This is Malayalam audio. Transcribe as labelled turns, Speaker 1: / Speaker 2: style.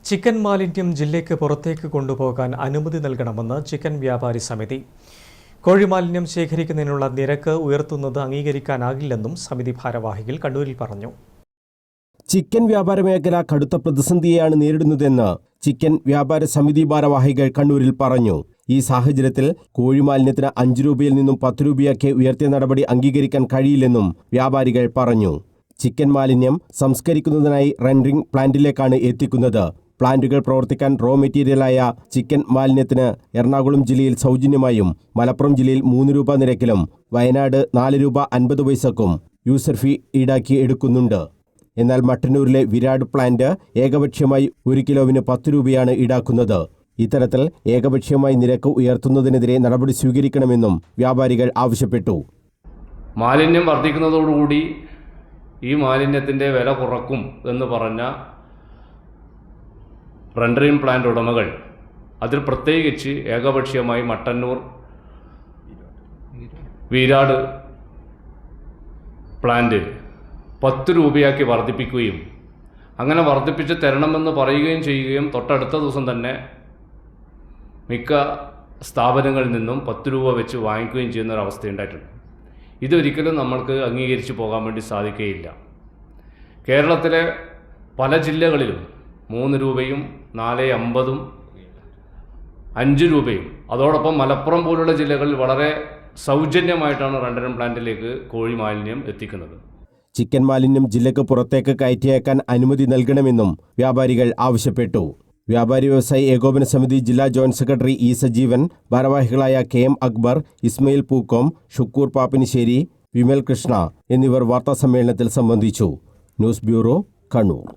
Speaker 1: ചിക്കൻ മാലിന്യം ജില്ലയ്ക്ക് പുറത്തേക്ക് കൊണ്ടുപോകാൻ അനുമതി നൽകണമെന്ന് ചിക്കൻ വ്യാപാരി സമിതി. കോഴിമാലിന്യം ശേഖരിക്കുന്നതിനുള്ള നിരക്ക് ഉയർത്തുന്നത് അംഗീകരിക്കാനാകില്ലെന്നും സമിതി ഭാരവാഹികൾ കണ്ണൂരിൽ പറഞ്ഞു.
Speaker 2: ചിക്കൻ വ്യാപാര മേഖല കടുത്ത പ്രതിസന്ധിയെയാണ് നേരിടുന്നതെന്ന് ചിക്കൻ വ്യാപാര സമിതി ഭാരവാഹികൾ കണ്ണൂരിൽ പറഞ്ഞു. ഈ സാഹചര്യത്തിൽ കോഴിമാലിന്യത്തിന് 5 രൂപയിൽ നിന്നും 10 രൂപയാക്കി ഉയർത്തിയ നടപടി അംഗീകരിക്കാൻ കഴിയില്ലെന്നും വ്യാപാരികൾ പറഞ്ഞു. ചിക്കൻ മാലിന്യം സംസ്കരിക്കുന്നതിനായി റെൻഡറിംഗ് പ്ലാന്റിലേക്കാണ് എത്തിക്കുന്നത്. പ്ലാന്റുകൾ പ്രവർത്തിക്കാൻ റോ മെറ്റീരിയലായ ചിക്കൻ മാലിന്യത്തിന് എറണാകുളം ജില്ലയിൽ സൗജന്യമായും മലപ്പുറം ജില്ലയിൽ 3 രൂപ നിരക്കിലും വയനാട് 4 രൂപ 50 പൈസക്കും യൂസർ ഫീ ഈടാക്കി എടുക്കുന്നുണ്ട്. എന്നാൽ മട്ടന്നൂരിലെ വിരാട് പ്ലാന്റ് ഏകപക്ഷീയമായി 1 കിലോവിന് 10 രൂപയാണ് ഈടാക്കുന്നത്. ഇത്തരത്തിൽ ഏകപക്ഷീയമായി നിരക്ക് ഉയർത്തുന്നതിനെതിരെ നടപടി സ്വീകരിക്കണമെന്നും വ്യാപാരികൾ ആവശ്യപ്പെട്ടു.
Speaker 3: മാലിന്യം വർദ്ധിക്കുന്നതോടുകൂടി ഈ മാലിന്യത്തിൻ്റെ വില കുറക്കും എന്ന് പറഞ്ഞ റെൻഡറിംഗ് പ്ലാന്റ് ഉടമകൾ അതിൽ പ്രത്യേകിച്ച് ഏകപക്ഷീയമായി മട്ടന്നൂർ വീരാട് പ്ലാന്റ് 10 രൂപയാക്കി വർദ്ധിപ്പിക്കുകയും അങ്ങനെ വർദ്ധിപ്പിച്ച് തരണമെന്ന് പറയുകയും ചെയ്യുകയും തൊട്ടടുത്ത ദിവസം തന്നെ മിക്ക സ്ഥാപനങ്ങളിൽ നിന്നും 10 രൂപ വെച്ച് വാങ്ങിക്കുകയും ചെയ്യുന്ന ഒരവസ്ഥയുണ്ടായിട്ടുണ്ട്. ഇതൊരിക്കലും നമ്മൾക്ക് അംഗീകരിച്ച് പോകാൻ വേണ്ടി സാധിക്കുകയില്ല. കേരളത്തിലെ പല ജില്ലകളിലും 3 രൂപയും 4.50 5 രൂപയും അതോടൊപ്പം മലപ്പുറം പോലുള്ള ജില്ലകളിൽ വളരെ സൗജന്യമായിട്ടാണ് റെൻഡറിംഗ് പ്ലാന്റിലേക്ക് കോഴി മാലിന്യം എത്തിക്കുന്നത്.
Speaker 2: ചിക്കൻ മാലിന്യം ജില്ലയ്ക്ക് പുറത്തേക്ക് കയറ്റിയേക്കാൻ അനുമതി നൽകണമെന്നും വ്യാപാരികൾ ആവശ്യപ്പെട്ടു. വ്യാപാരി വ്യവസായി ഏകോപന സമിതി ജില്ലാ ജോയിന്റ് സെക്രട്ടറി ഇ സജീവൻ, ഭാരവാഹികളായ KM അക്ബർ, ഇസ്മയിൽ പൂക്കോം, ഷുക്കൂർ പാപ്പിനിശ്ശേരി, വിമൽ കൃഷ്ണ എന്നിവർ വാർത്താസമ്മേളനത്തിൽ സംബന്ധിച്ചു. News bureau, Kannur.